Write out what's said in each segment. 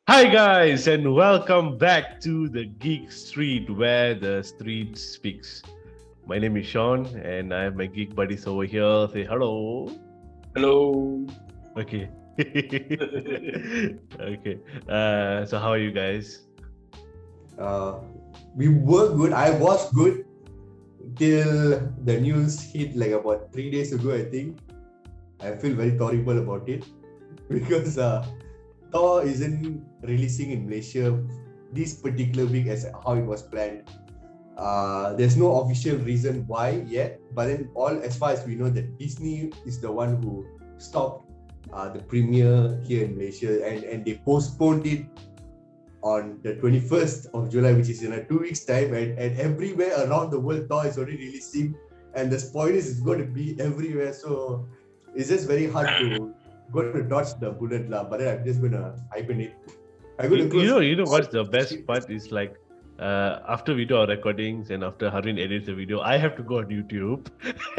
Hi guys, and welcome back to the Geek Street, where the street speaks. My name is Sean, and I have my geek buddies over here. Say hello. Hello. Okay. Okay. So how are you guys? We were good. I was good till the news hit like about 3 days ago, I think. I feel very horrible about it because Thor isn't releasing in Malaysia this particular week as how it was planned. There's no official reason why yet, but then as far as we know, that Disney is the one who stopped the premiere here in Malaysia, and they postponed it on the 21st of July, which is in 2 weeks time, and everywhere around the world Thor is already releasing, and the spoilers is going to be everywhere, so it's just very hard to dodge the bullet lah. But then I'm just gonna hibernate. You know what's the best part is like after we do our recordings and after Harin edits the video, I have to go on YouTube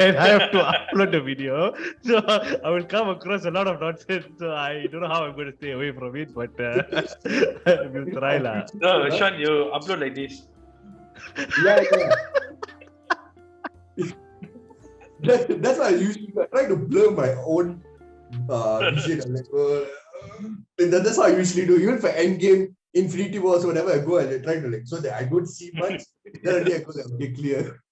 and I have to upload the video. So I will come across a lot of nonsense. So I don't know how I'm going to stay away from it, but we'll try lah. No, Sean, you upload like this. Yeah. That's why I usually try to blur my own vision. That's what I usually do. Even for Endgame, Infinity Wars, whatever, I go and I try to so that I don't see much. Then I go okay, clear.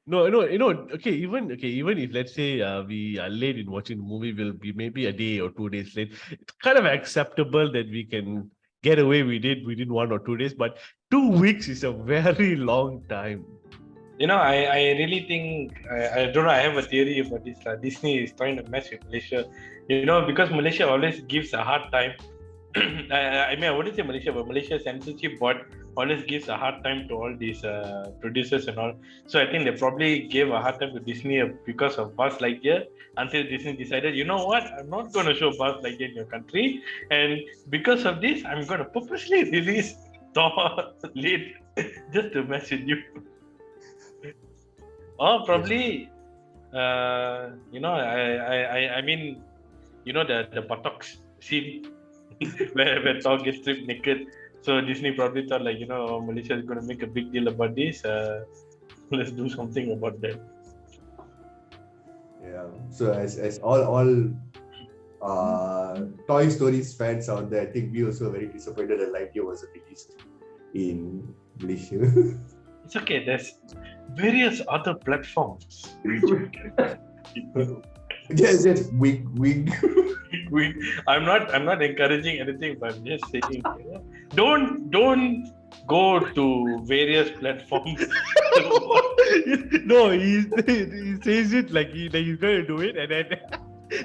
No, okay, even if let's say we are late in watching the movie, will be maybe a day or 2 days late. It's kind of acceptable that we can get away with it within 1 or 2 days, but 2 weeks is a very long time. You know, I really think, I don't know, I have a theory about this. Disney is trying to mess with Malaysia. You know, because Malaysia always gives a hard time. I wouldn't say Malaysia, but Malaysia censorship board always gives a hard time to all these producers and all. So I think they probably gave a hard time to Disney because of Buzz Lightyear until Disney decided, you know what, I'm not going to show Buzz Lightyear in your country. And because of this, I'm going to purposely release Thor late just to mess with you. Oh, probably, you know, I mean, you know, the buttocks scene where Thor gets stripped naked. So Disney probably thought, like, you know, Malaysia is going to make a big deal about this. Let's do something about that. Yeah. So as all Toy Stories fans out there, I think we also very disappointed that Lightyear was released in Malaysia. It's okay. There's various other platforms. Just wig. I'm not encouraging anything, but I'm just saying, you know, don't go to various platforms. No, he says it like he's going to do it, and then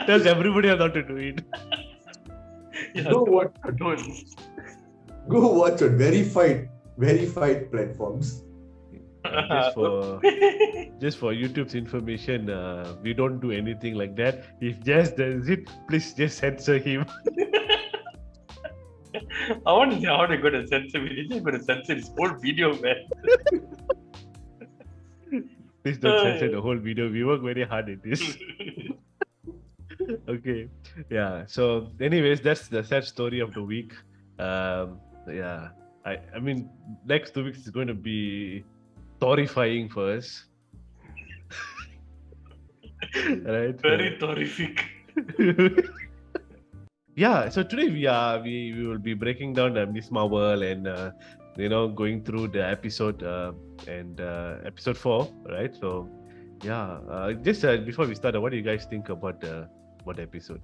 tells everybody not to do it. Yeah, Go watch on verified platforms. Just for YouTube's information, we don't do anything like that. If Jess does it, please just censor him. I want to see how they're going to censor me. They're just going to censor his whole video, man. Please don't censor the whole video. We work very hard at this. Okay, yeah. So, anyways, that's the sad story of the week. Yeah, I mean, next 2 weeks is going to be horrifying for us. Right? Very terrific. Yeah, so today we will be breaking down Miss Marvel and going through the episode and episode 4, right? So yeah, just before we start, what do you guys think about the episode?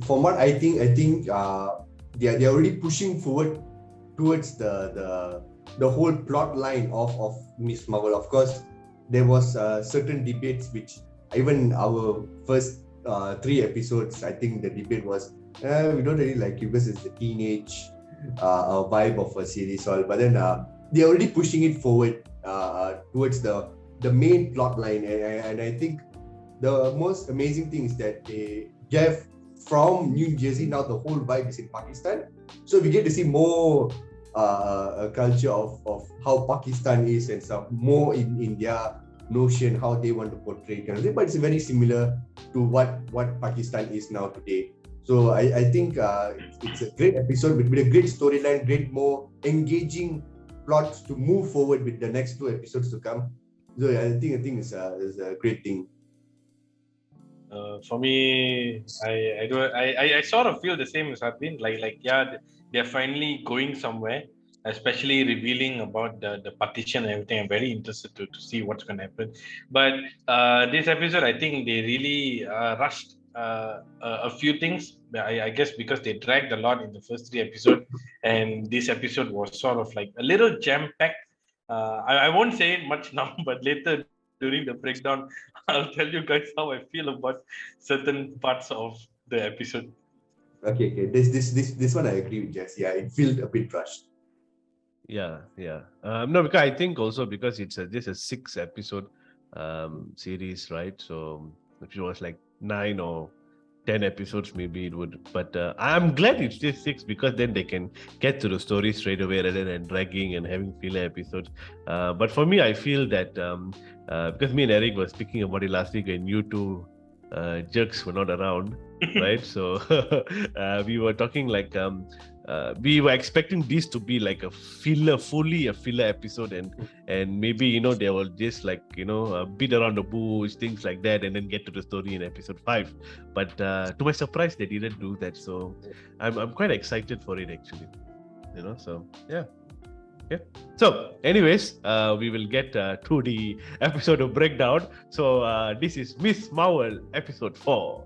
From what I think they're already pushing forward towards the whole plot line of Miss Marvel. Of course, there was certain debates which even our first 3 episodes, I think the debate was we don't really like you because it's the teenage vibe of a series. But then they're already pushing it forward towards the main plot line, and I think the most amazing thing is that they gave from New Jersey, now the whole vibe is in Pakistan, so we get to see more a culture of how Pakistan is and stuff, more in their notion how they want to portray kind of thing, but it's very similar to what Pakistan is now today. So I think it's a great episode with a great storyline, great more engaging plots to move forward with the next 2 episodes to come. So I think it's a great thing. For me, I sort of feel the same as Harbin. Yeah, they're finally going somewhere, especially revealing about the partition and everything. I'm very interested to see what's going to happen. But this episode, I think they really rushed a few things. I guess because they dragged a lot in the first 3 episodes, and this episode was sort of like a little jam packed. I won't say it much now, but later during the breakdown, I'll tell you guys how I feel about certain parts of the episode. Okay. This one I agree with Jess. Yeah, it feels a bit rushed. Yeah. No, because I think also because it's just a 6 episode series, right? So if it was like 9 or 10 episodes, maybe it would. But I'm glad it's just 6 because then they can get to the story straight away rather than dragging and having filler episodes. But for me, I feel that because me and Eric were speaking about it last week, and you two jerks were not around, right? So we were talking like we were expecting this to be like fully a filler episode, and maybe they will just like beat around the bush, things like that, and then get to the story in episode 5. But to my surprise, they didn't do that. So I'm quite excited for it actually. So yeah. So, anyways, we will get to the episode of breakdown. So, this is Miss Marvel episode 4.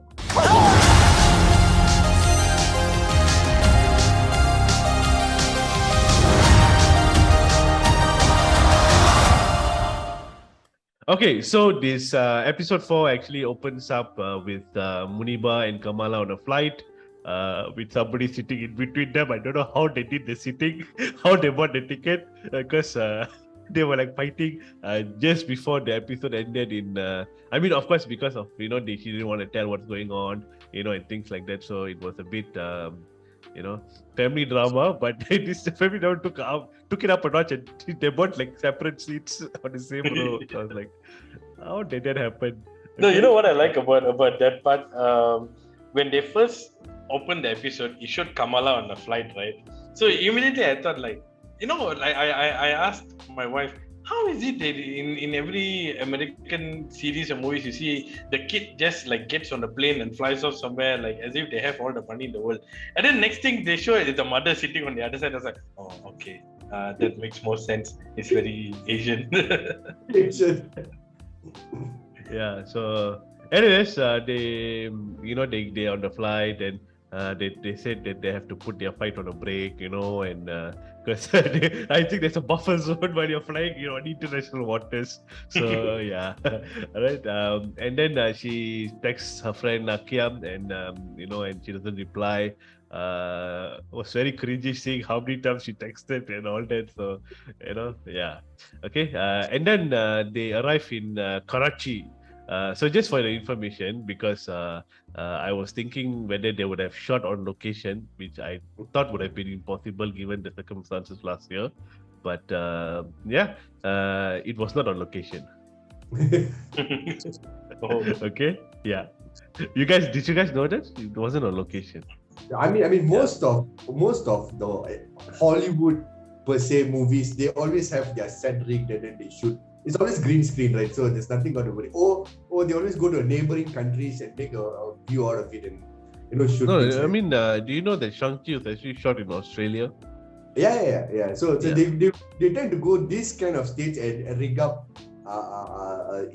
Okay, so this episode 4 actually opens up with Muniba and Kamala on a flight. With somebody sitting in between them. I don't know how they did the sitting, how they bought the ticket, because they were like fighting just before the episode ended. Of course, because of she didn't want to tell what's going on, and things like that. So it was a bit, family drama. But this family drama took it up a notch, and they bought like separate seats on the same row. So I was like, how did that happen? No, you know what I like about that part? When they first opened the episode, it showed Kamala on the flight, right? So immediately I thought I asked my wife, how is it that in every American series or movies you see the kid just like gets on the plane and flies off somewhere like as if they have all the money in the world, and then next thing they show is the mother sitting on the other side. I was like, oh, okay, that makes more sense. It's very Asian. Asian. Yeah. So anyways, they on the flight, and they said that they have to put their flight on a break, and because I think there's a buffer zone while you're flying, on international waters. So yeah, right. And then she texts her friend Nakia, and and she doesn't reply. Was very cringy seeing how many times she texted and all that. So yeah. Okay. And then they arrive in Karachi. So just for the information, because I was thinking whether they would have shot on location, which I thought would have been impossible given the circumstances last year. But it was not on location. Okay, yeah. Did you guys know that it wasn't on location? I mean, most of the Hollywood per se movies, they always have their set rigged and then they shoot. It's always green screen, right? So there's nothing got to worry. Or they always go to neighboring countries and make a view out of it and shoot. No, I mean, do you know that Shang-Chi was actually shot in Australia? Yeah. So they tend to go this kind of stage and rig up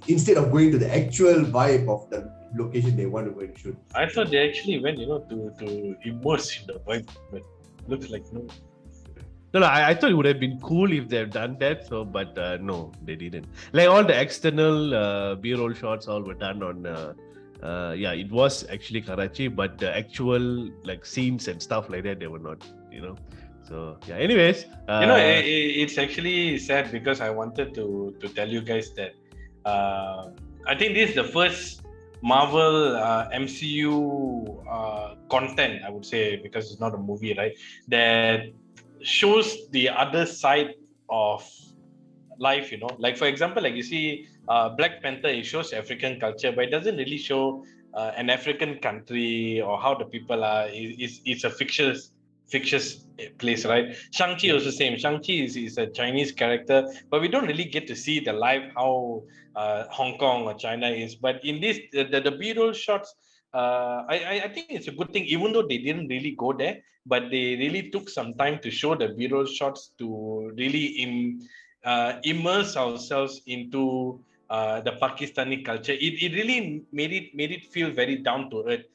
instead of going to the actual vibe of the location they want to go and shoot. I thought they actually went, to immerse in the vibe, but looks like no. No, I thought it would have been cool if they've done that. So, but no, they didn't. Like all the external B-roll shots, all were done on. It was actually Karachi, but the actual like scenes and stuff like that, they were not. So yeah. Anyways, it's actually sad because I wanted to tell you guys that I think this is the first Marvel MCU content, I would say, because it's not a movie, right? That shows the other side of life, like for example, like you see Black Panther, it shows African culture, but it doesn't really show an African country or how the people are is a fictitious place, right? Shang-Chi also same. Shang-Chi is a Chinese character, but we don't really get to see the live how Hong Kong or China is. But in this, the B-roll shots, I think it's a good thing, even though they didn't really go there, but they really took some time to show the B-roll shots to really immerse ourselves into the Pakistani culture. It really made it feel very down to earth.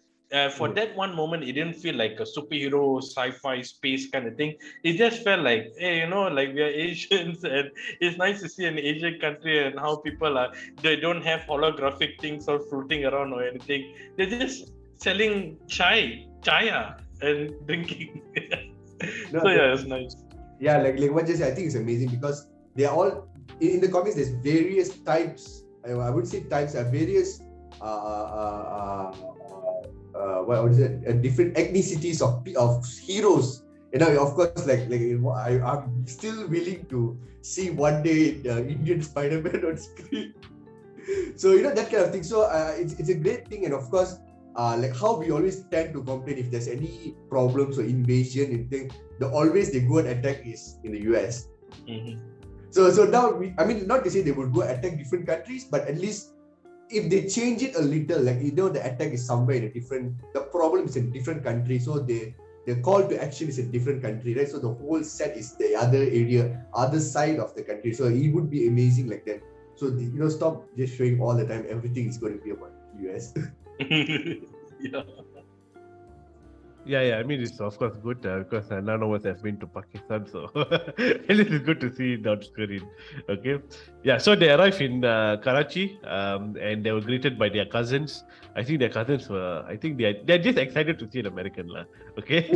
For that one moment, it didn't feel like a superhero sci-fi space kind of thing. It just felt like, hey, like we are Asians, and it's nice to see an Asian country and how people are. They don't have holographic things all floating around or anything. They're just selling chaya, and drinking. No, So yeah, it's nice. Yeah, like what you say, I think it's amazing because they are all in the comics. There's various types. I would say types are various. What is it? Different ethnicities of heroes. Of course, I'm still willing to see one day Indian Spider-Man on screen. So that kind of thing. So it's a great thing, and of course, like how we always tend to complain if there's any problems or invasion and thing, they go and attack is in the US. Mm-hmm. So now not to say they would go attack different countries, but at least if they change it a little, the attack is somewhere in the problem is in a different country, so the call to action is in a different country, right? So the whole set is the other side of the country. So it would be amazing like that. So stop just showing all the time everything is going to be about US. Yeah. I mean, it's of course good because none of us have been to Pakistan, so at least it's good to see it on screen. Okay, yeah. So they arrived in Karachi, and they were greeted by their cousins. I think their cousins were. I think they're just excited to see an American, lah. Okay,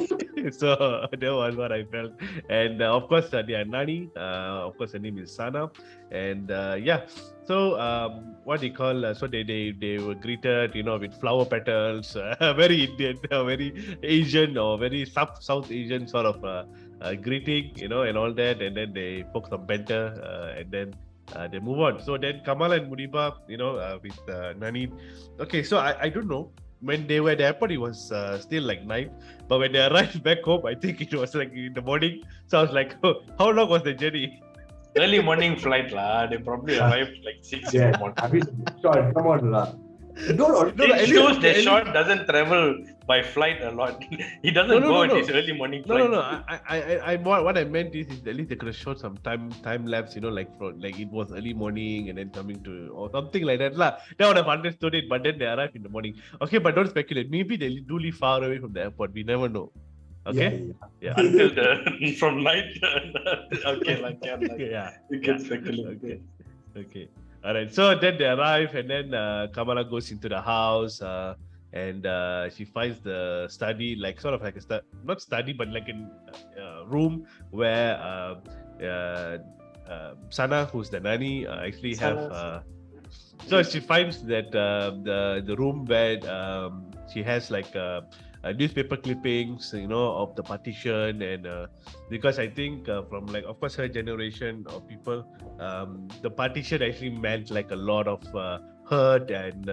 so that was what I felt. And of course, their nani. Of course, her name is Sana, and yeah. So what they call? So they were greeted, with flower petals, very Indian, very Asian or very South Asian sort of greeting, and all that, and then they poke some banter, and then they move on. So then Kamala and Muniba, with Nani. Okay, so I don't know. When they were at the airport, it was still like 9. But when they arrived back home, I think it was like in the morning. So I was like, oh, how long was the journey? Early morning flight lah. They probably arrived like 6 in the morning. Sean, come on lah. It shows that Sean doesn't travel by flight a lot. He doesn't go at his early morning flight. No. I what I meant is at least they could have showed some time lapse, like it was early morning and then coming to or something like that lah. They would have understood it, but then they arrived in the morning. Okay, but don't speculate. Maybe they do live far away from the airport. We never know. Okay. Yeah. Until from night. Okay, yeah. You can speculate. Okay. All right. So then they arrive, and then Kamala goes into the house, and she finds the study, like sort of like not study, but like a room where Sana, who's the nanny, actually have. So she finds that the room where she has like newspaper clippings, of the partition, and because I think from like of course her generation of people, the partition actually meant like a lot of hurt and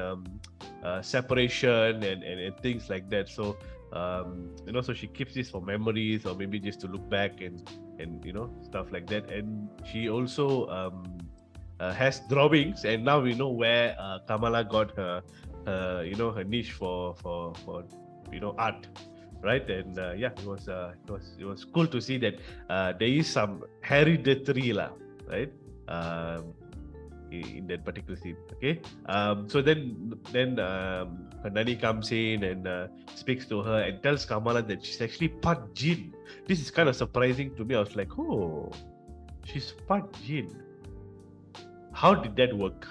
separation and things like that. So so she keeps this for memories or maybe just to look back and stuff like that. And she also has drawings, and now we know where Kamala got her her niche for art, right? And it was cool to see that there is some hereditary lah, right? In that particular scene. Okay, so then her nanny comes in and speaks to her and tells Kamala that she's actually part Djinn. This is kind of surprising to me. I was like, oh, she's part Djinn. How did that work?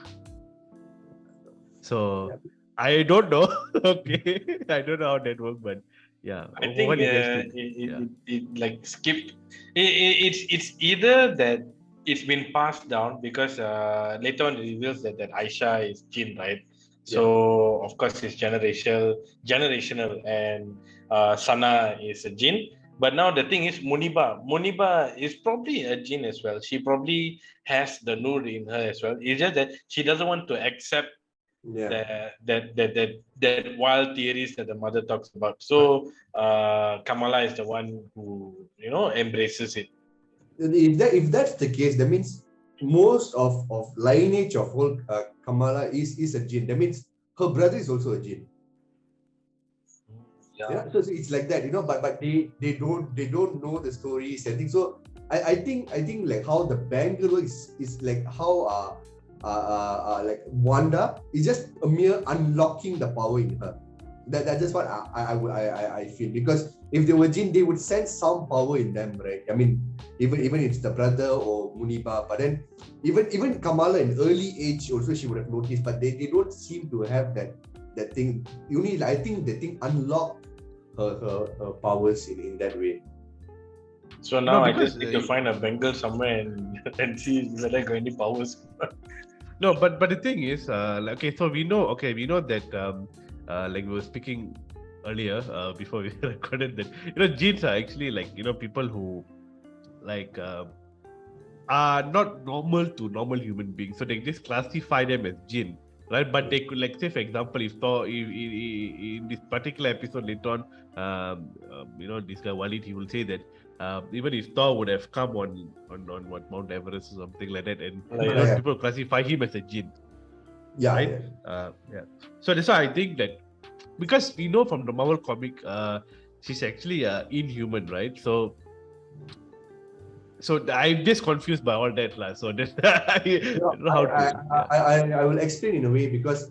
So I don't know. Okay, I don't know how that worked, but yeah. I think it like skipped. It's either that it's been passed down because later on it reveals that Aisha is Djinn, right? So of course it's generational, and Sana is a Djinn. But now the thing is, Muniba is probably a Djinn as well. She probably has the Nur in her as well. It's just that she doesn't want to accept Yeah. that wild theories that the mother talks about. So Kamala is the one who embraces it. If that's the case, that means most of lineage of whole Kamala is a Jinn. That means her brother is also a Jinn. Yeah. So it's like that, but they don't know the stories and things. So I think like how the bangle is like how like Wanda is just a mere unlocking the power in her. That's just what I feel, because if they were Jinn, they would sense some power in them, right? I mean, even it's the brother or Muniba, but then even Kamala in early age also she would have noticed, but they don't seem to have that thing. I think the thing unlocked her powers in that way. So now I because just need to find a bangle somewhere and see whether I got any powers. no, but the thing is, okay, so we know that like we were speaking earlier before we recorded that genes are actually like people who like are not normal to normal human beings, so they just classify them as jinn, right? But they could, like, say for example, if Thor in this particular episode later on, this guy Walid, he will say that even if Thor would have come on what Mount Everest or something like that, and Yeah. people classify him as a jinn, Yeah, right? yeah. So that's why I think that, because we know from the Marvel comic, she's actually inhuman, right? So I'm just confused by all that, lah. So that I don't know how to. I will explain in a way, because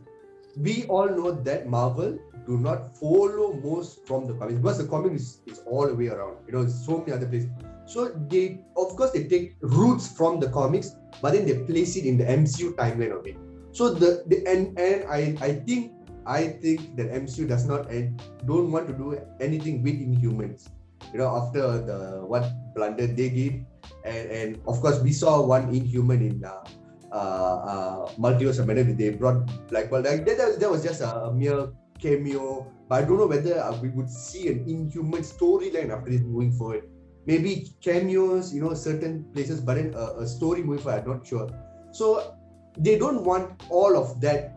we all know that Marvel do not follow most from the comics, because the comic is all the way around. So many other places. So they, of course, they take roots from the comics, but then they place it in the MCU timeline of it. So and I think that MCU does not and don't want to do anything with Inhumans. After the what blunder they did, and of course we saw one Inhuman in Multiverse of Madness. They brought Black Bolt. Like that was just a mere cameo. But I don't know whether we would see an Inhuman storyline after this moving forward. Maybe cameos, certain places, but then a story moving forward, I'm not sure. So they don't want all of that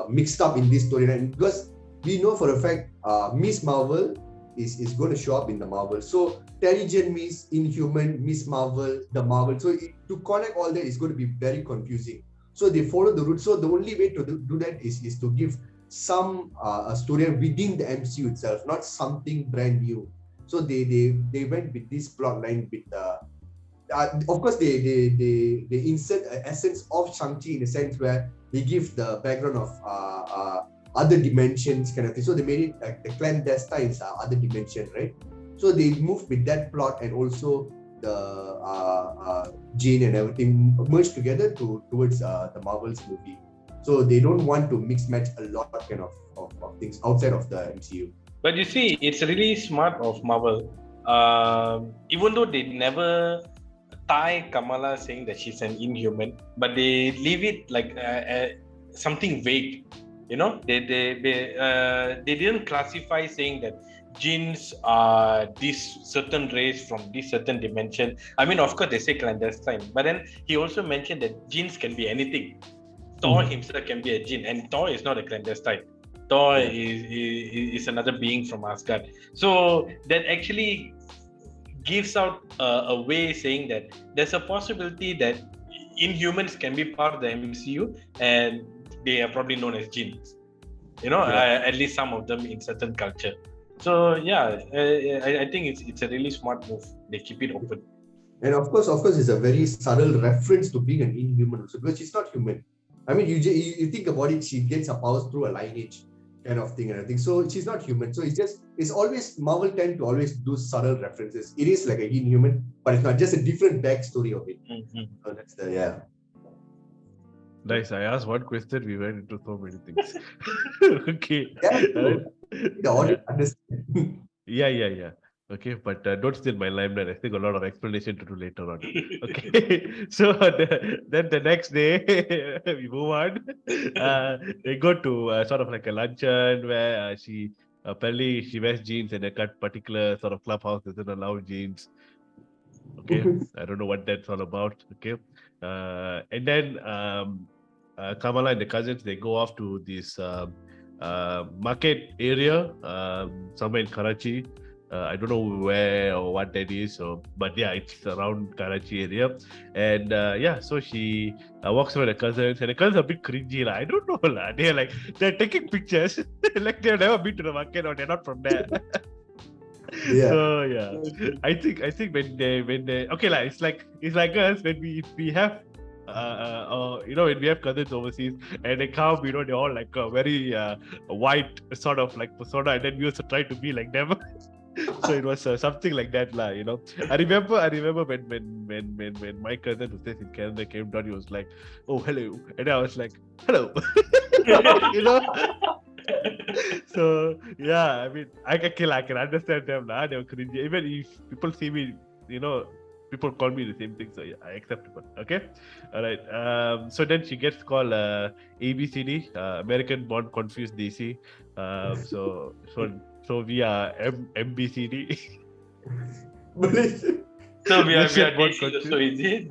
mixed up in this storyline, because we know for a fact Miss Marvel is going to show up in the Marvel. So Terrigen means Inhuman, Miss Marvel, the Marvel. So to connect all that is going to be very confusing. So they follow the route. So the only way to do that is to give some a story within the MCU itself, not something brand new. So they went with this plot line with of course they insert an essence of Shang-Chi in a sense where they give the background of other dimensions kind of thing. So they made it like the clandestine is other dimension, right? So they moved with that plot, and also the Djinn and everything merged together towards the Marvel's movie. So they don't want to mix match a lot kind of things outside of the MCU. But you see, it's really smart of Marvel. Even though they never tie Kamala saying that she's an inhuman, but they leave it like something vague. They didn't classify saying that Jinns are this certain race from this certain dimension. I mean, of course, they say clandestine, but then he also mentioned that Jinns can be anything. Thor himself can be a Jinn, and Thor is not a clandestine. Thor is another being from Asgard. So that actually gives out a way saying that there's a possibility that Inhumans can be part of the MCU, and they are probably known as Jinns. At least some of them in certain culture. So I think it's a really smart move. They keep it open. And of course, it's a very subtle reference to being an Inhuman also, because she's not human. I mean, you think about it, she gets her powers through a lineage kind of thing, and I think so. She's not human, so it's always Marvel tend to always do subtle references. It is like an Inhuman, but it's not, just a different backstory of it. So that's Nice. I asked one question, we went into so many things. Okay. The audience understand. Yeah. Okay, but don't steal my limelight. I think a lot of explanation to do later on. Okay, so then the next day we move on. They go to sort of like a luncheon where she apparently she wears jeans, and a particular sort of clubhouse doesn't allow jeans. Okay, I don't know what that's all about. Okay, and then Kamala and the cousins, they go off to this market area somewhere in Karachi. I don't know where or what that is, but yeah, it's around Karachi area. And so she walks with the cousins, and the cousins are a bit cringy. I don't know. They're taking pictures. Like they've never been to the market or they're not from there. Yeah. So yeah, I think when they okay, it's like us when we have when we have cousins overseas and they come, they're all like very white sort of like persona, and then we also try to be like them. So it was something like that, lah. I remember when my cousin who stays in Canada came down, he was like, "Oh, hello," and I was like, "Hello," So yeah, I mean, I can understand them, lah. They were cringy. Even if people see me, people call me the same thing, so yeah, I accept it. Okay, all right. So then she gets called ABCD, American Born Confused DC. So we are MBCD. So we are Malaysian born Desi also, is it?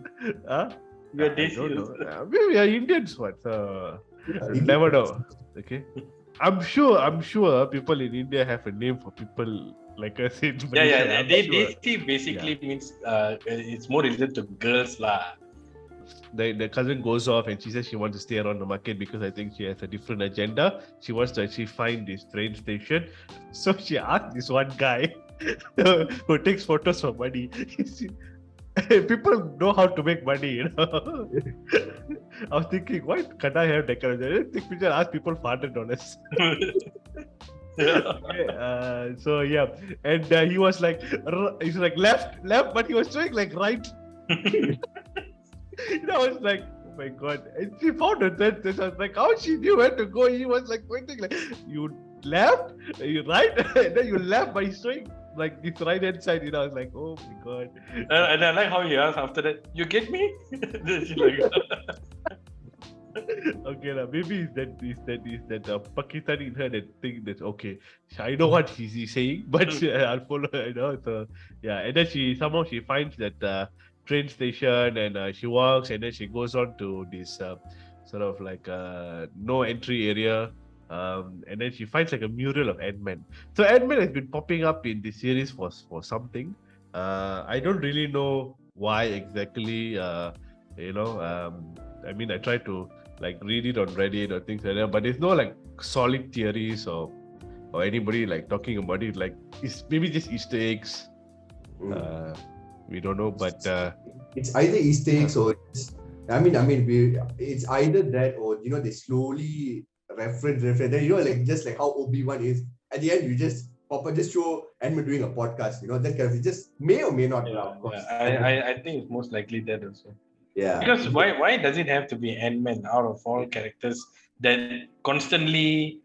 Huh? We are I Desi don't know. also. We are Indians, what? So never know. Okay. I'm sure people in India have a name for people like us in Malaysia. Yeah. I'm sure. Desi basically means it's more related to girls lah. The cousin goes off and she says she wants to stay around the market because I think she has a different agenda. She wants to actually find this train station. So she asked this one guy who takes photos for money. People know how to make money, I was thinking, why can't I have Dagger? I take picture, ask people for $100. Okay, so yeah, and he was like, he's like left, but he was showing like right. I was like, oh my god! And she found a train station. I was like, how she knew where to go? He was like pointing like, you left, you right, and then you left, but he's showing like this right hand side. I was like, oh my god! And I like how he asked after that, you get me? Then she like, okay, maybe is that Pakistani in her that think that okay, I know what he's saying, but I'll follow. So yeah, and then she finds that train station and she walks, and then she goes on to this sort of like no entry area, and then she finds like a mural of Ant-Man. So Ant-Man has been popping up in this series for something. I don't really know why exactly. I mean, I tried to like read it on Reddit or things like that, but there's no like solid theories or anybody like talking about it. Like it's maybe just Easter eggs. We don't know, but it's either Easter eggs or it's either that or they slowly reference. Then like just like how Obi-Wan is. At the end, you just show Ant-Man doing a podcast. That kind of it just may or may not. I think it's most likely that also. Yeah. Because why does it have to be Ant-Man out of all characters that constantly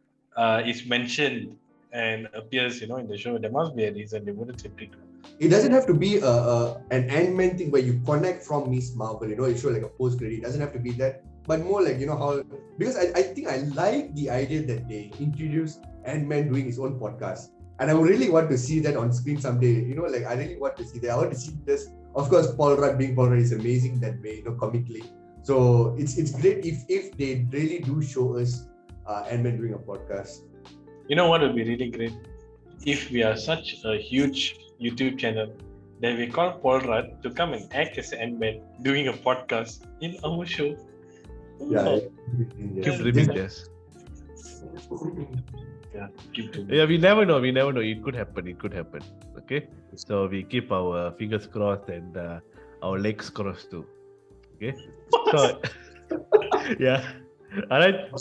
is mentioned and appears, in the show? There must be a reason. They wouldn't simply do. It doesn't have to be an Ant-Man thing where you connect from Miss Marvel. You show like a post credit. It doesn't have to be that, but more like how, because I think I like the idea that they introduced Ant-Man doing his own podcast, and I would really want to see that on screen someday. I really want to see that. I want to see this. Of course, Paul Rudd is amazing that way, comically. So it's great if they really do show us Ant-Man doing a podcast. You know what would be really great? If we are such a huge YouTube channel, then we call Paul Rudd to come and act as Ant-Man doing a podcast in our show. Yeah. Keep dreaming this. Yeah, keep doing. Yeah, we never know. It could happen. Okay, so we keep our fingers crossed and our legs crossed too. Okay, so yeah, all right.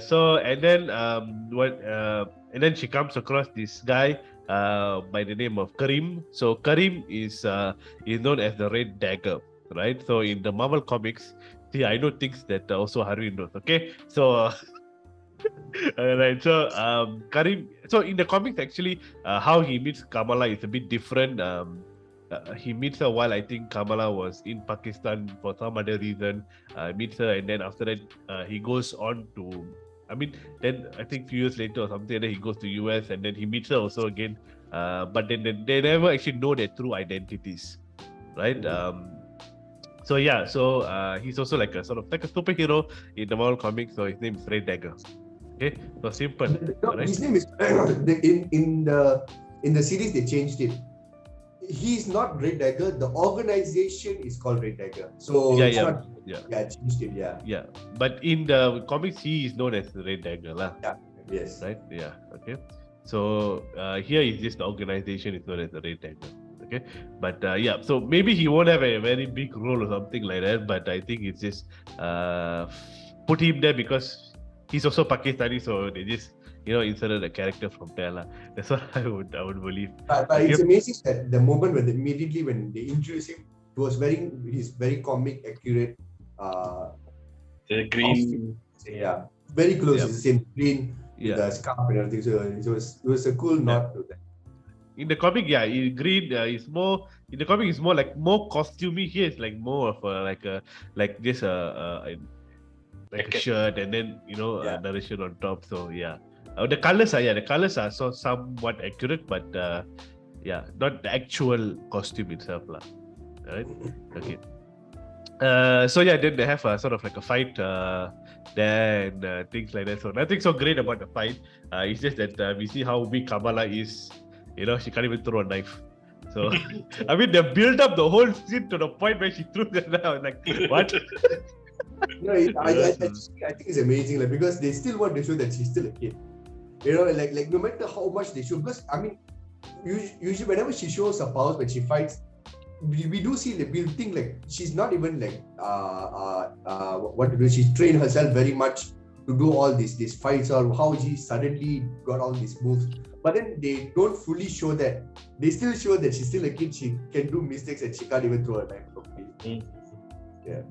So and then and then she comes across this guy by the name of Kareem. So Kareem is known as the Red Dagger, right? So in the Marvel comics, see, I know things that also Harvin knows. Okay, so. Right, so Kareem. So in the comics, actually, how he meets Kamala is a bit different. He meets her while I think Kamala was in Pakistan for some other reason. Meets her, and then after that, he goes on to. Then I think a few years later or something, then he goes to US, and then he meets her also again. But then they never actually know their true identities, right? So yeah, he's also like a sort of like a superhero in the Marvel comics. So his name is Red Dagger. Okay, so simple. No, Alright? his name is in the series they changed it. He's not Red Dagger. The organization is called Red Dagger. So it's not. Yeah, changed it. Yeah. Yeah, but in the comics, he is known as Red Dagger, lah. Yeah. Yes. Right. Yeah. Okay. So here is just the organization is known as the Red Dagger. Okay, but yeah, so maybe he won't have a very big role or something like that. But I think it's just put him there because he's also Pakistani, so they just inserted a character from there, lah. That's what I would believe. But it's amazing that the moment when immediately when they introduced him, he was wearing his very comic accurate. The green. Yeah, very close. It's the same green, the scarf and everything. So it was a cool nod to that. In the comic, green is more. In the comic, it's more like more costumey. Here, it's like more of a shirt and then narration on top. So yeah, the colors are so somewhat accurate, but not the actual costume itself, lah. Right? Okay. So yeah, then they have a sort of like a fight there and things like that. So nothing so great about the fight. It's just that we see how weak Kamala is. She can't even throw a knife. So I mean, they built up the whole scene to the point where she threw the knife. I was like, what? I think it's amazing, like, because they still want to show that she's still a kid. Like no matter how much they show, because I mean, usually whenever she shows her powers when she fights, we do see that we'll think like she's not even like what to do. She's trained herself very much to do all these fights, or how she suddenly got all these moves. But then they don't fully show that. They still show that she's still a kid. She can do mistakes and she can't even throw a knife properly. Yeah.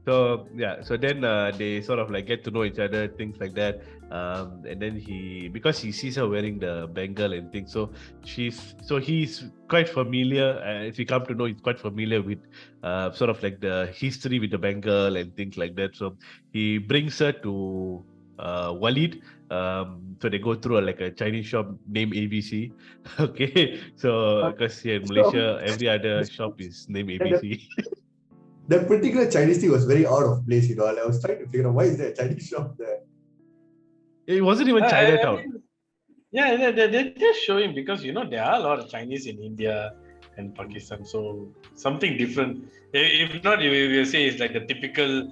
So then they sort of like get to know each other, things like that. And then because he sees her wearing the bangle and things, so he's quite familiar. If you come to know, he's quite familiar with sort of like the history with the bangle and things like that. So he brings her to Walid. So they go through a Chinese shop named ABC. Okay, so because here in Malaysia, every other shop is named ABC. That particular Chinese thing was very out of place, I was trying to figure out why is there a Chinese shop there. It wasn't even Chinatown. I mean, they're just showing because there are a lot of Chinese in India and Pakistan, so something different. If not, you will say it's like a typical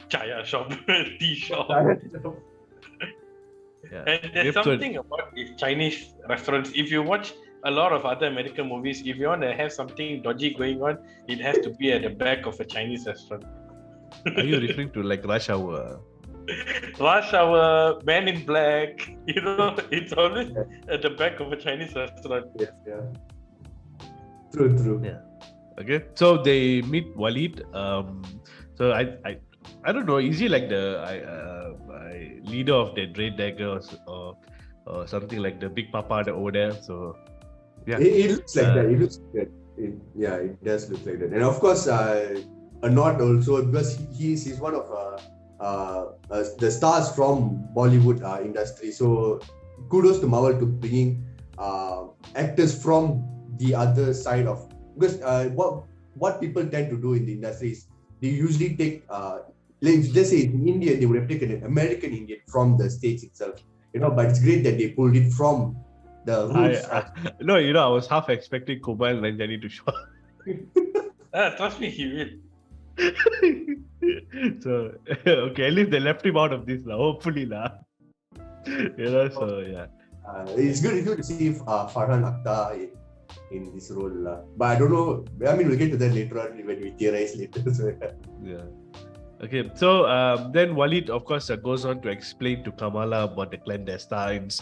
chaya shop, tea shop. And there's something about these Chinese restaurants. If you watch a lot of other American movies, if you want to have something dodgy going on, it has to be at the back of a Chinese restaurant. Are you referring to like Rush Hour? Rush Hour, Man in Black, it's always at the back of a Chinese restaurant. Yes, yeah. True. Yeah. Okay. So they meet Walid. So I don't know. Is he like the leader of the Red Dagger or something like the big papa over there? So yeah, it looks like that. It looks like that. It does look like that. And of course, a nod also because he's one of the stars from Bollywood industry. So kudos to Marvel to bringing actors from the other side of, because what people tend to do in the industry is they usually take let's say in India they would have taken an American Indian from the States itself, but it's great that they pulled it from the roots. I was half expecting Kumar and Ranjani to show up. Trust me, he will. So okay, at least they left him out of this hopefully so yeah. It's good to see Farhan Akhtar in this role, but I don't know. I mean, we'll get to that later on when we theorize later. So, yeah. Okay, so then Walid, of course, goes on to explain to Kamala about the clandestines,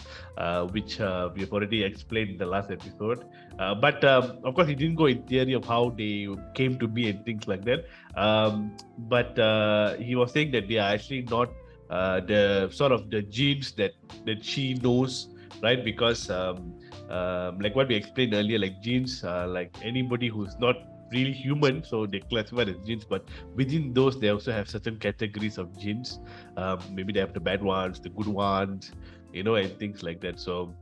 which we've already explained in the last episode. But of course, he didn't go in theory of how they came to be and things like that. But he was saying that they are actually not the sort of the genes that she knows, right? Because like what we explained earlier, like genes are like anybody who's not really human, so they classify as genes, but within those they also have certain categories of genes. Maybe they have the bad ones, the good ones, and things like that. So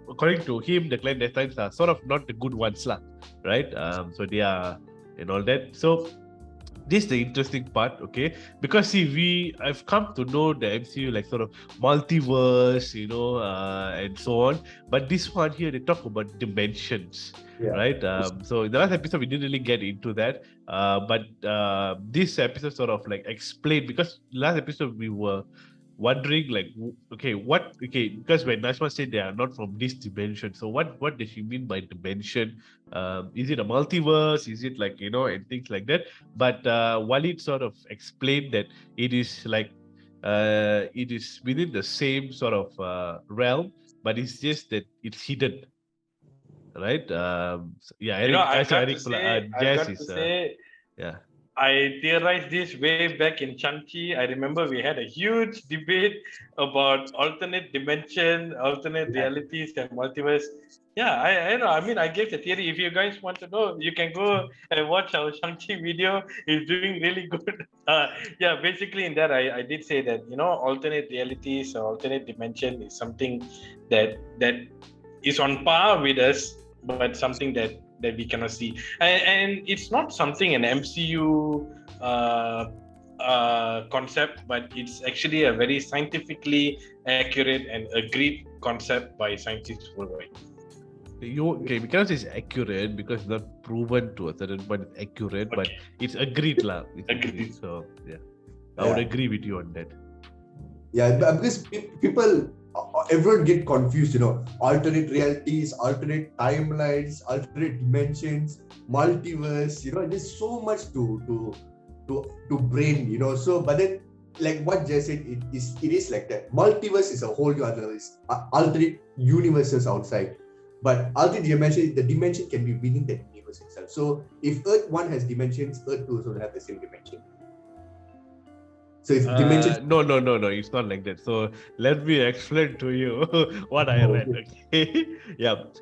according to him, the clandestines are sort of not the good ones, right? So they are and all that. So this is the interesting part, okay? Because see, I've come to know the MCU like sort of multiverse, and so on. But this one here, they talk about dimensions, right? So in the last episode, we didn't really get into that. But this episode sort of like explained, because last episode we were wondering like, because when Najma said they are not from this dimension, so what does she mean by dimension? Is it a multiverse? Is it like, and things like that? But Walid sort of explained that it is like it is within the same sort of realm, but it's just that it's hidden, right? Eric, I've got Eric, to say, Jazz is yeah. I theorized this way back in Shang-Chi. I remember we had a huge debate about alternate dimension, alternate realities, and multiverse. Yeah, I know. I mean, I gave the theory. If you guys want to know, you can go and watch our Shang-Chi video. It's doing really good. Basically in that, I did say that, alternate realities or alternate dimension is something that is on par with us, but something that we cannot see, and it's not something an MCU concept, but it's actually a very scientifically accurate and agreed concept by scientists worldwide. Because it's accurate, because it's not proven to a certain point, it's accurate, but it's agreed lah. Agreed. So I would agree with you on that. Yeah, because people, everyone get confused, alternate realities, alternate timelines, alternate dimensions, multiverse, there's so much to brain, so, but then like what Jay said, it is like that. Multiverse is a whole new other, alternate universes outside, but alternate dimension, the dimension can be within the universe itself. So if Earth 1 has dimensions, Earth 2 also will have the same dimension. So if dimensions... No, it's not like that. So let me explain to you what I read. Okay.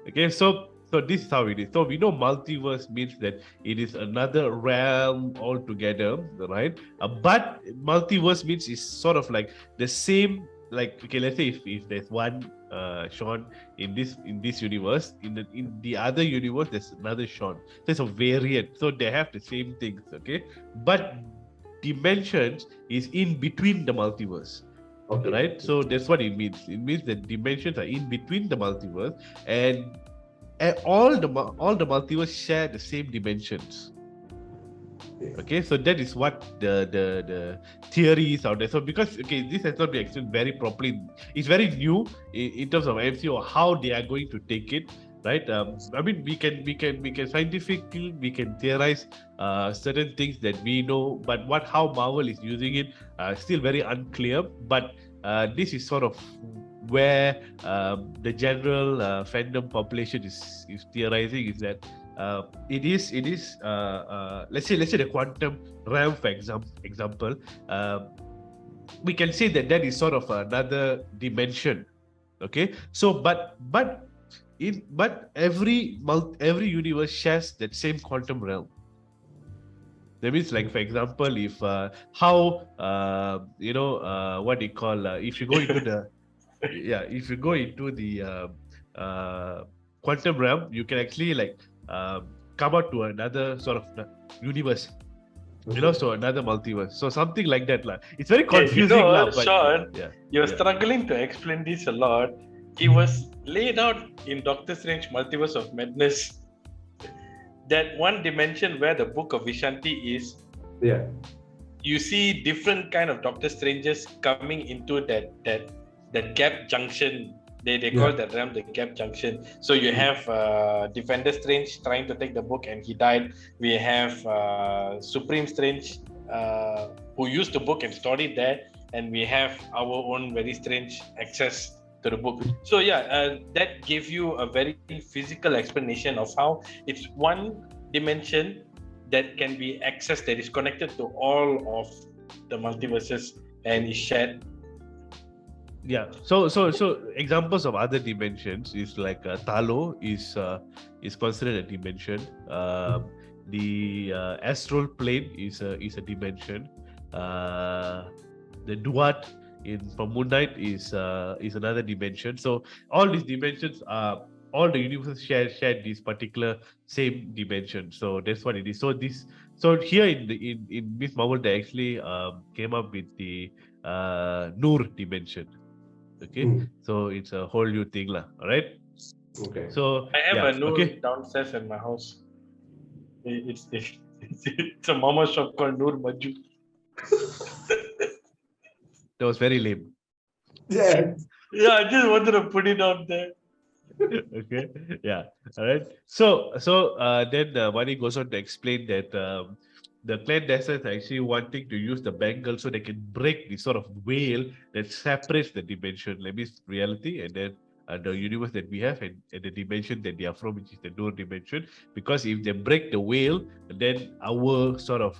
Okay. So this is how it is. So we know multiverse means that it is another realm altogether, right? But multiverse means it's sort of like the same. Like, okay, let's say if there's one Sean in this universe, in the other universe there's another Sean. So it's a variant. So they have the same things, okay? But dimensions is in between the multiverse, right? So that's what it means. It means that dimensions are in between the multiverse, and all the multiverse share the same dimensions. Okay, so that is what the theory is out there. So because this has not been explained very properly. It's very new in terms of MCU or how they are going to take it. Right. I mean, we can scientifically theorize certain things that we know, but how Marvel is using it still very unclear. But this is sort of where the general fandom population is theorizing, is that it is let's say the quantum realm, for example, we can say that is sort of another dimension. Okay, so but every universe shares that same quantum realm. That means, like, for example, if what do you call if you go into the if you go into the quantum realm, you can actually like come out to another sort of universe. So another multiverse. So something like that, it's very confusing. Sean, you're struggling to explain this a lot. It was laid out in Doctor Strange Multiverse of Madness, that one dimension where the Book of Vishanti is. Yeah. You see different kind of Doctor Stranges coming into that gap junction. They call that realm the gap junction. So you have Defender Strange trying to take the book and he died. We have Supreme Strange who used the book and stored it there, and we have our own very strange access to the book. So that gave you a very physical explanation of how it's one dimension that can be accessed, that is connected to all of the multiverses and is shared. So examples of other dimensions is like Talo is considered a dimension. The astral plane is a dimension. The Duat from Moon Knight is another dimension. So all these dimensions are all the universes share this particular same dimension. So that's what it is. So here in Miss Marvel, they actually came up with the Noor dimension. Okay, Hmm. so it's a whole new thing, lah. All right. Okay. So I have yeah, a Noor okay. downstairs in my house. It's a mama shop called Noor Maju. That was very lame. Yeah. Yeah, I just wanted to put it out there. Okay, yeah, all right. So then Mani goes on to explain that the clandestines are actually wanting to use the bangle so they can break the sort of veil that separates the dimension, like this reality, and then the universe that we have, and the dimension that they are from, which is the known dimension. Because if they break the veil, then our sort of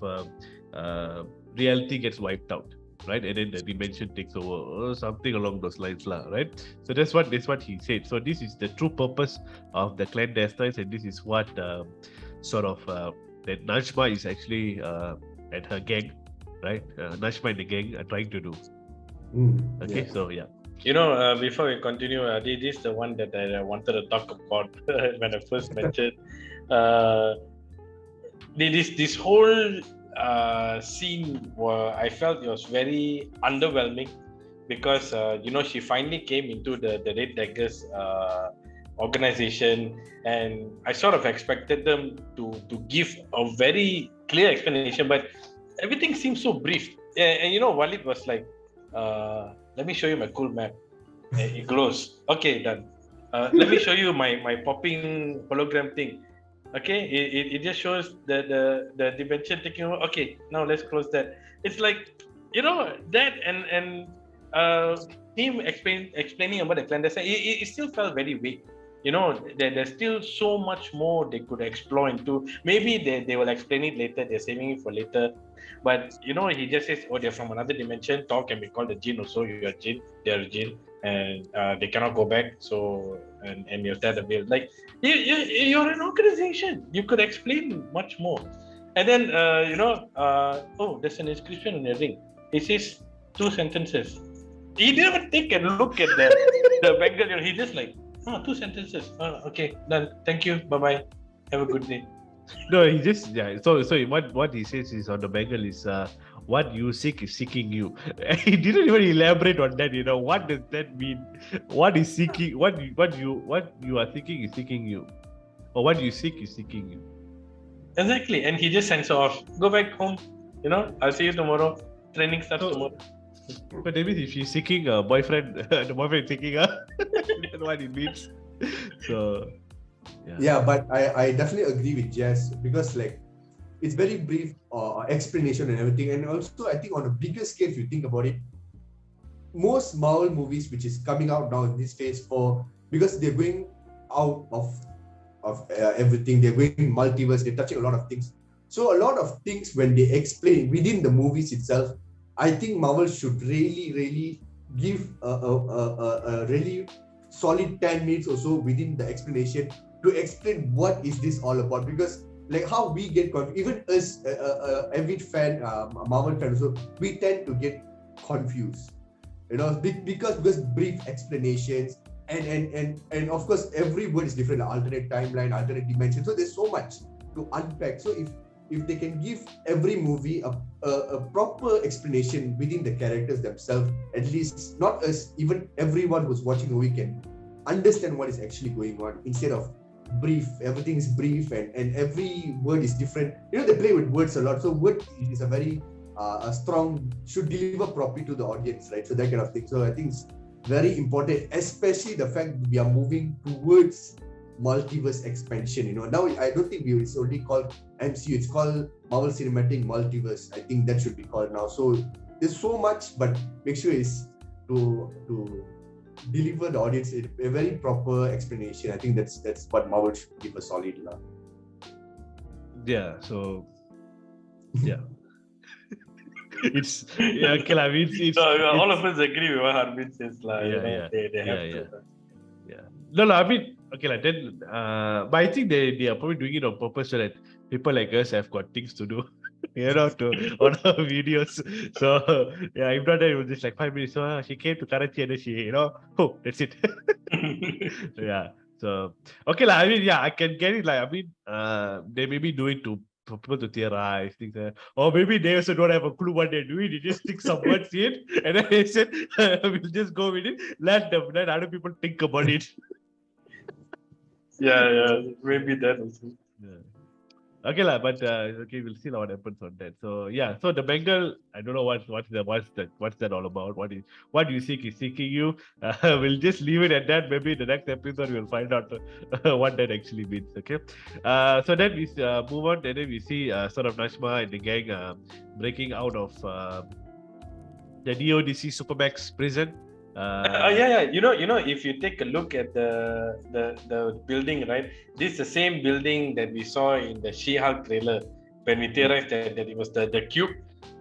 reality gets wiped out, right? And then the dimension takes over, or something along those lines, lah, right? So that's what he said. So this is the true purpose of the clandestines, and this is what sort of that Najma is actually and her gang, right? Najma and the gang are trying to do. Okay, Yeah. so yeah. You know, before we continue, this is the one that I wanted to talk about when I first mentioned. This whole scene where I felt it was very underwhelming because she finally came into the Red Daggers organization, and I sort of expected them to give a very clear explanation, but everything seems so brief. And Walid was like, let me show you my cool map. It glows. Okay, done. Let me show you my popping hologram thing. Okay, it just shows the dimension taking over. Okay, now let's close that. It's like, that and him explaining about the clandestine, it still felt very vague. There's still so much more they could explore into. Maybe they will explain it later. They're saving it for later. But he just says, "Oh, they're from another dimension. Thor can be called a Djinn also. You're a Djinn. They're a Djinn, and they cannot go back. So and you're that avail. Like you're an organization. You could explain much more. And then oh, there's an inscription on your ring. It says 2 sentences. He didn't even take a look at the bangle. He just like, 2 sentences. Okay, done. Thank you. Bye bye. Have a good day. No, he just So what he says is on the bangle is what you seek is seeking you. He didn't even elaborate on that. What does that mean? What is seeking? What you are thinking is seeking you, or what you seek is seeking you. Exactly, and he just sends her off. Go back home. I'll see you tomorrow. Training starts tomorrow. But that means if she's seeking a boyfriend, the boyfriend is seeking her. That's what it means. So. Yeah, but I definitely agree with Jess because like it's very brief explanation and everything, and also I think on a bigger scale, if you think about it, most Marvel movies which is coming out now in this phase 4, because they're going out of everything, they're going multiverse, they're touching a lot of things. So a lot of things when they explain within the movies itself, I think Marvel should really give a really solid 10 minutes or so within the explanation to explain what is this all about, because like how we get confused, even us avid fan, Marvel fan also, we tend to get confused, because brief explanations and of course every word is different, alternate timeline, alternate dimension, so there's so much to unpack. So if they can give every movie a proper explanation within the characters themselves, at least not us, even everyone who's watching a movie can understand what is actually going on, instead of brief. Everything is brief and every word is different. They play with words a lot, so word is a very strong, should deliver properly to the audience, right? So that kind of thing. So I think it's very important, especially the fact we are moving towards multiverse expansion. Now I don't think it's only called MCU, it's called Marvel Cinematic Multiverse. I think that should be called now. So there's so much, but make sure it's to deliver the audience a very proper explanation. I think that's what Marvel should give a solid love. Yeah, so yeah. It's okay. I mean, it's all of us agree with what Harbin says. They have to. Yeah. No, I mean, okay, like then, but I think they are probably doing it on purpose so that people like us have got things to do, on our videos. So yeah, if not, then it was just like 5 minutes. So she came to Karachi and then she, oh, that's it. Yeah. So okay, like, I mean, yeah, I can get it. Like, I mean, they maybe do it for people to theorize things, or maybe they also don't have a clue what they're doing. They just stick some words in, and then they said, "We'll just go with it. Let other people think about it." Yeah, maybe that also. Yeah. Okay, lah, but okay, we'll see what happens on that. So yeah, so the bangle, I don't know what's that all about. What do you think is seeking you? We'll just leave it at that. Maybe in the next episode we'll find out what that actually means. Okay, so then we move on, and then we see sort of Najma and the gang breaking out of the DODC Supermax prison. Yeah. You know, if you take a look at the building, right? This is the same building that we saw in the She-Hulk trailer when we theorized that it was the cube.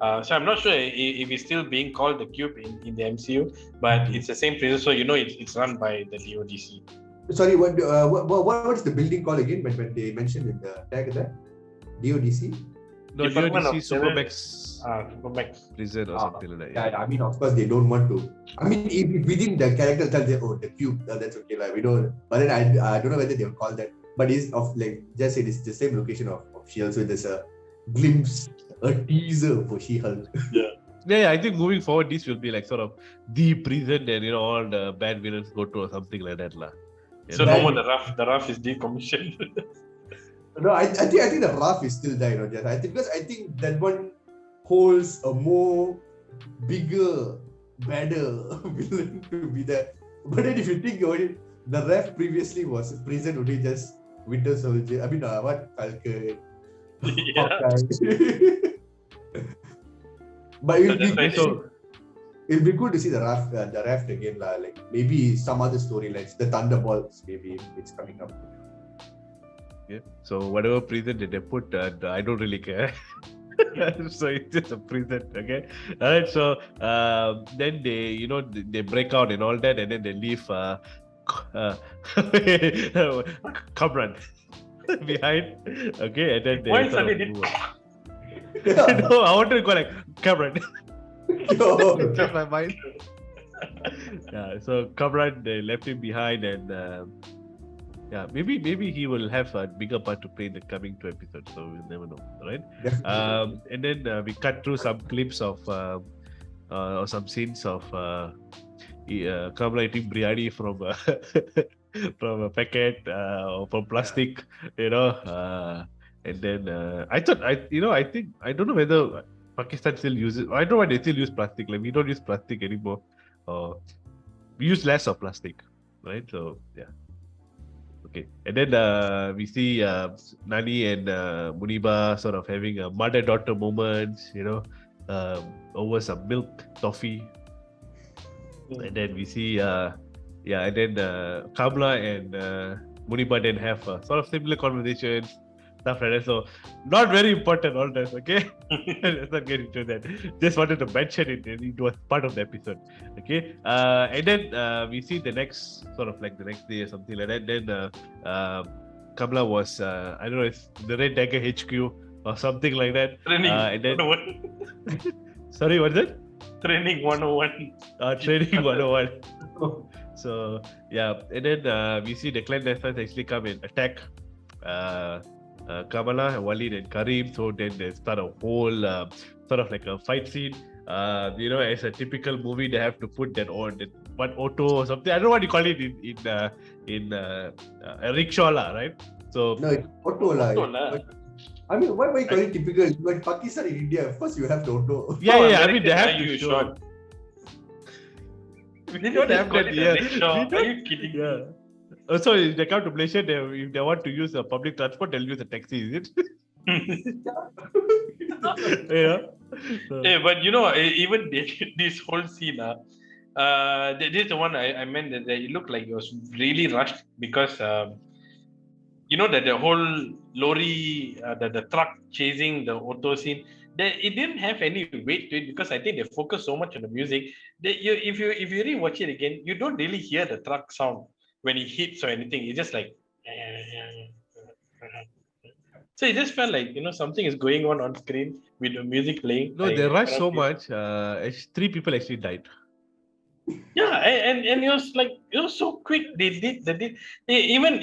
So I'm not sure if it's still being called the cube in the MCU, but it's the same prison. So it's run by the DODC. Sorry, what is the building called again? When they mentioned in the tag there, DODC. No, DODC Supermax. Supermax Prison or something like that. Yeah, I mean, of course, they don't want to. I mean, if within the character tell them, oh, the cube, that's okay. Like we don't. But then I don't know whether they'll call that. But it's of like just say it's the same location of She-Hulk. So there's a glimpse, a teaser for She-Hulk. Yeah, I think moving forward, this will be like sort of the prison, and all the bad villains go to or something like that, lah. So no more the RAF is decommissioned. No, I think the RAF is still there, just because I think that one holds a more bigger, badder villain to be there. But then if you think about it, the RAF previously was prison only just Winter Soldier. I mean, what? Falcon. But it'll be good to see the raft again, like maybe some other storylines, the Thunderbolts, maybe it's coming up. Yeah. So whatever prison that they put, I don't really care. So it's just a prison, okay? All right. So then they break out and all that, and then they leave Kamran behind, okay? And then they why suddenly no, I wanted to go like Kamran. Just my mind. Yeah. So Kamran, they left him behind, and yeah, maybe he will have a bigger part to play in the coming 2 episodes, so we'll never know, right? And then we cut through some clips of or some scenes of Kamala eating biryani from from a packet or from plastic, and then I thought I don't know whether Pakistan still uses. I don't know why they still use plastic. Like we don't use plastic anymore. We use less of plastic, right? So yeah. Okay, and then we see Nani and Muniba sort of having a mother-daughter moment, over some milk toffee. And then we see, and then Kamala and Muniba then have sort of similar conversations, stuff like that. So not very important, all that, okay? Let's not get into that. Just wanted to mention it, and it was part of the episode, okay? And then we see the next day or something like that. Then Kamala was, I don't know, it's the Red Dagger HQ or something like that. Training and then 101. Sorry, what's that? Training 101. Training 101. So yeah, and then we see the clandestines actually come and attack Kamala, Walid, and Kareem. So then they start a whole sort of like a fight scene. As a typical movie, they have to put that on one auto or something. I don't know what you call it in a rickshaw, right? So no, it's auto. I mean, why you call it typical? Like Pakistan and India, of course you have the auto. Yeah. I mean, they have to show. We don't have that here. Are you kidding? Yeah. So if they come to Malaysia, if they want to use a public transport, they'll use a taxi, is it? Yeah. So. Yeah, but even this whole scene, this is the one I meant that it looked like it was really rushed because that the whole lorry, the truck chasing the auto scene, it didn't have any weight to it because I think they focused so much on the music that if you really watch it again, you don't really hear the truck sound when it hits or anything. It's just like so it just felt like something is going on screen with the music playing. No, they rushed so much. 3 people actually died. Yeah, and it was so quick. They did even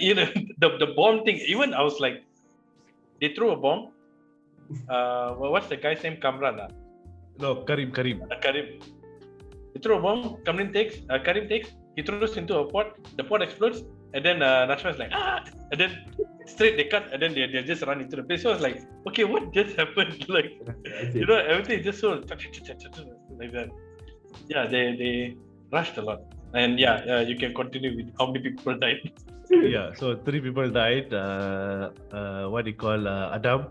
the bomb thing. Even I was like, they threw a bomb. What's the guy's name? Kamran. No, Kareem. Kareem. He threw a bomb. Kareem takes. He throws into a pot. The pot explodes, and then Nashma is like and then straight they cut, and then they just run into the place. So I was like, okay, what just happened? Like, everything is just so like that. Yeah, they rushed a lot, and you can continue with how many people died. Yeah, so 3 people died. What do you call Adam,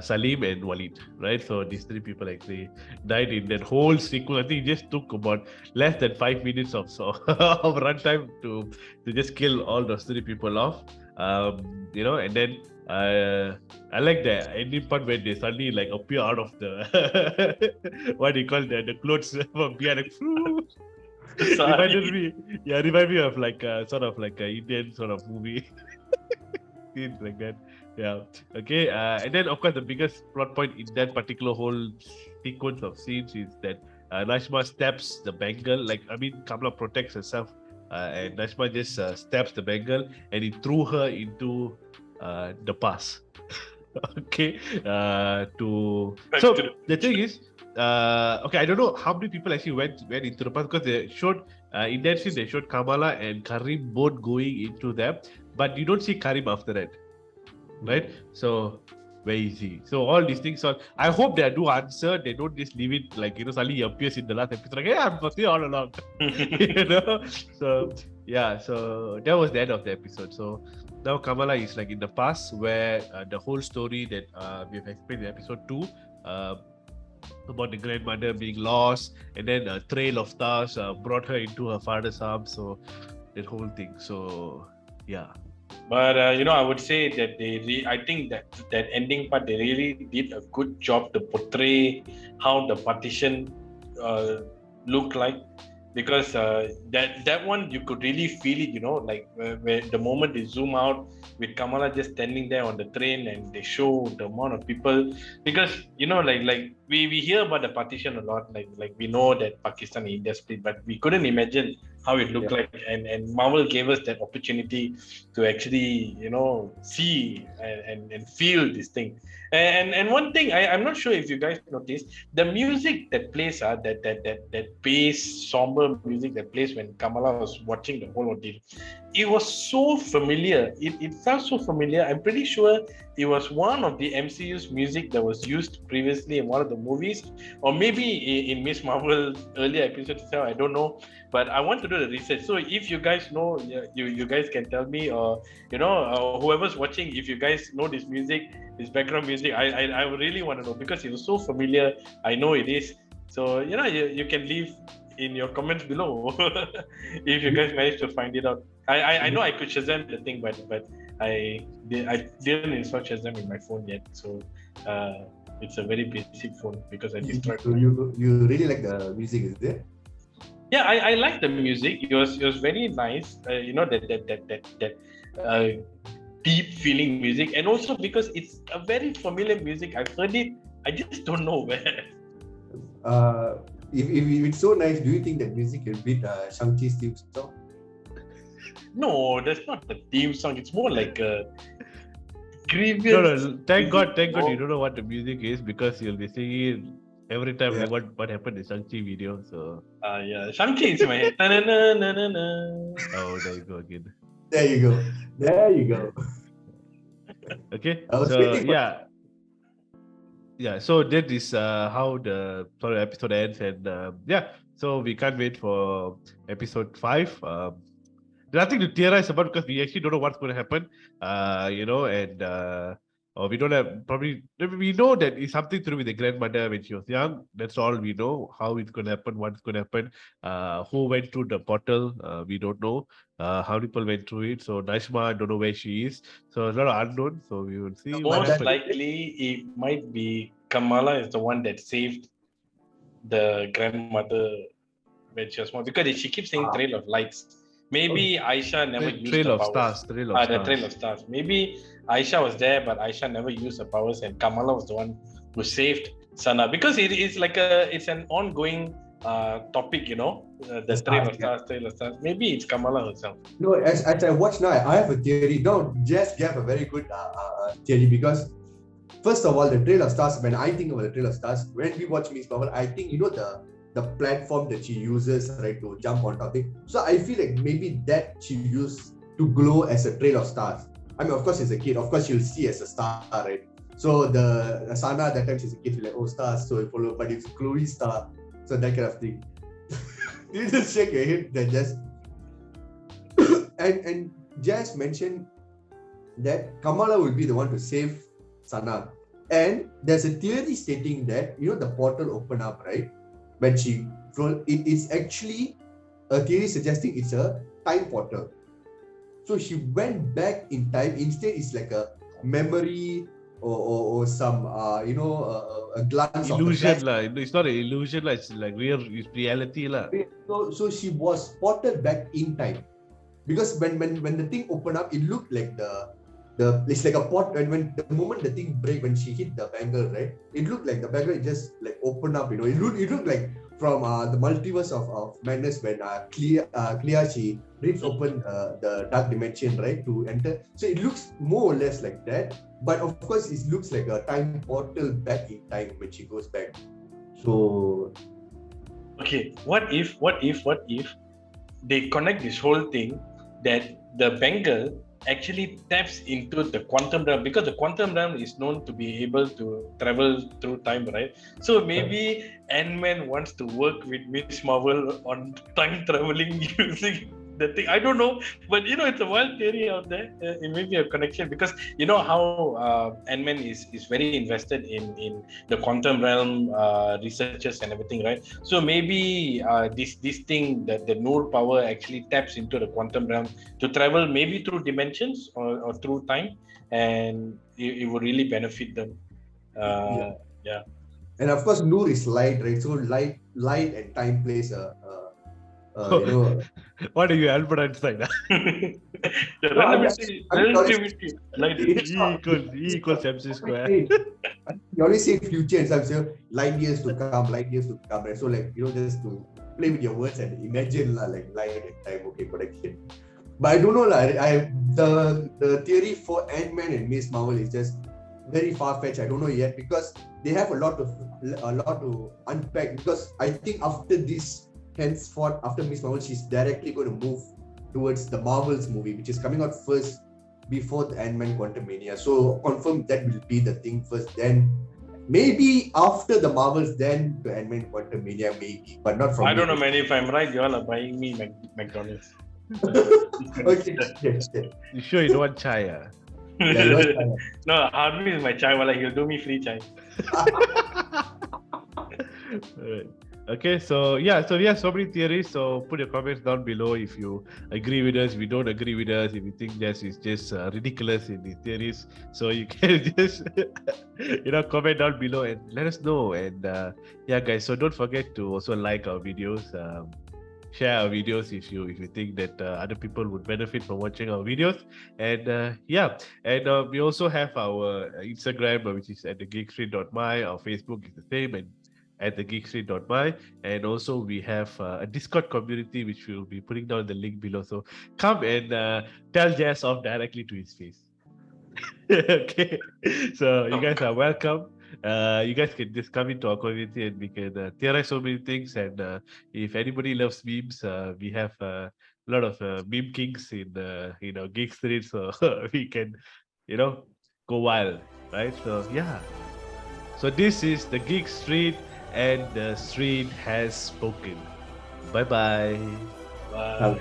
Salim, and Walid, right? So these 3 people actually died in that whole sequence. I think it just took about less than 5 minutes of of runtime to just kill all those 3 people off. And then I like the ending part where they suddenly like appear out of the what do you call the clothes from behind. Remind me of like sort of like a Indian sort of movie scenes like that. Yeah. Okay. And then of course the biggest plot point in that particular whole sequence of scenes is that Nashma stabs the bangle. Kamala protects herself, and Nashma just stabs the bangle, and he threw her into the past. Okay. The thing is, I don't know how many people actually went into the past, because they showed in that scene they showed Kamala and Kareem both going into them, but you don't see Kareem after that, right? So where is he? So all these things are. I hope they do answer. They don't just leave it like suddenly he appears in the last episode like, I'm here all along. So yeah. So that was the end of the episode. So now Kamala is like in the past, where the whole story that we have explained in episode 2. About the grandmother being lost, and then a trail of stars brought her into her father's arms. So that whole thing. So yeah. But I would say that I think that ending part, they really did a good job to portray how the partition looked like, because that one you could really feel it, like where the moment they zoom out with Kamala just standing there on the train, and they show the amount of people, because like we hear about the partition a lot, like we know that Pakistan and India split, but we couldn't imagine how it looked like, and Marvel gave us that opportunity to actually see and feel this thing. And one thing I'm not sure if you guys noticed, the music that plays that bass somber music that plays when Kamala was watching the whole ordeal, it was so familiar. It felt so familiar. I'm pretty sure it was one of the MCU's music that was used previously in one of the movies, or maybe in Miss Marvel earlier episodes itself. I don't know, but I want to do the research. So if you guys know, you guys can tell me, or whoever's watching, if you guys know this music, this background music, I really want to know, because it was so familiar. I know it is. So you can leave in your comments below if you guys manage to find it out. I know I could Shazam the thing, but I didn't install Shazam in my phone yet. So it's a very basic phone, because I destroyed. You really like the music, is it? Yeah, I like the music. It was very nice. That deep feeling music, and also because it's a very familiar music. I've heard it. I just don't know where. If it's so nice, do you think that music can beat Shang-Chi's theme song? No, that's not the theme song. It's more like a grievous. No. Thank God you don't know what the music is, because you'll be singing every time like what happened in Shang-Chi video. So Shang-Chi is my head. Oh, there you go again. There you go. Okay. So so that is how the episode ends, and so we can't wait for episode 5. There's nothing to theorize about, because we actually don't know what's going to happen, or we don't have, probably we know that it's something to do with the grandmother when she was young. That's all we know. How it's going to happen, what's going to happen, who went through the portal, we don't know. How many people went through it. So Nashma, I don't know where she is. So a lot of unknown. So we will see. Most likely it might be Kamala is the one that saved the grandmother when she was small, because she keeps saying trail of lights. Maybe Aisha never used the powers. Trail of stars. Maybe Aisha was there, but Aisha never used the powers, and Kamala was the one who saved Sana, because it's an ongoing topic, you know, the Stars, Trail of Stars. Maybe it's Kamala herself. No, as I watch now, I have a theory. No, Jess gave a very good theory because first of all, the Trail of Stars. When I think about the Trail of Stars, when we watch Miss Marvel, I think the platform that she uses, right, to jump on top. So I feel like maybe that she used to glow as a Trail of Stars. I mean, of course, as a kid, of course, she'll see as a star, right? So the Asana that time she's a kid, she's like, oh, stars, so I follow, but it's glowy star, so that kind of thing. You just shake your head, then just and Jazz mentioned that Kamala will be the one to save Sana. And there's a theory stating that, the portal open up, right? When she rolled, it is actually a theory suggesting it's a time portal. So she went back in time. Instead, it's like a memory or some, a glance illusion of la. It's not an illusion la. It's like it's reality la. So she was ported back in time. Because when the thing opened up, it looked like it's like a pot, and when the moment the thing break, when she hit the bangle, right, it looked like the bangle just like opened up, it looked like from the multiverse of madness when Clea she rips open the dark dimension, right, to enter. So it looks more or less like that, but of course it looks like a time portal back in time when she goes back. So okay, what if they connect this whole thing that the bangle actually taps into the quantum realm, because the quantum realm is known to be able to travel through time, right? So maybe Ant-Man wants to work with Miss Marvel on time traveling using the thing. I don't know, but it's a wild theory out there. It may be a connection, because you know how Ant-Man is very invested in the quantum realm researches and everything, right? So maybe this thing, that the Noor power actually taps into the quantum realm to travel maybe through dimensions or through time, and it would really benefit them. Yeah. And of course, Noor is light, right? So light and time plays What are you, Albert Einstein? The relativity, like E equals MC square. You always say future and stuff, so light years to come, right? So just to play with your words and imagine like light and time, okay, connection. But I don't know, the theory for Ant-Man and Miss Marvel is just very far-fetched. I don't know yet, because they have a lot to unpack, because I think after this, henceforth, after Miss Marvel, she's directly going to move towards the Marvels movie, which is coming out first before the Ant-Man Quantumania. So confirm that will be the thing first, then maybe after the Marvels, then the Ant-Man Quantumania, maybe, but not from. I don't know, man. If I'm right, you all are buying me McDonald's. Okay. Yes. You sure you don't want chai? No, Harvey is my chai wala. He'll do me free chai. Alright. Okay, so we have so many theories. So put your comments down below if you agree with us, if you don't agree with us, if you think this is just ridiculous in these theories. So you can just comment down below and let us know. And guys, so don't forget to also like our videos, share our videos if you think that other people would benefit from watching our videos. And we also have our Instagram, which is at thegeekstreet.my. Our Facebook is the same, and at thegeekstreet.my, and also we have a Discord community which we'll be putting down the link below. So come and tell Jazz off directly to his face. Okay, so you guys are welcome. You guys can just come into our community and we can theorize so many things. And if anybody loves memes, we have a lot of meme kings in our Geek Street, so we can go wild, right? So so this is the Geek Street, and the street has spoken. Bye-bye. Bye.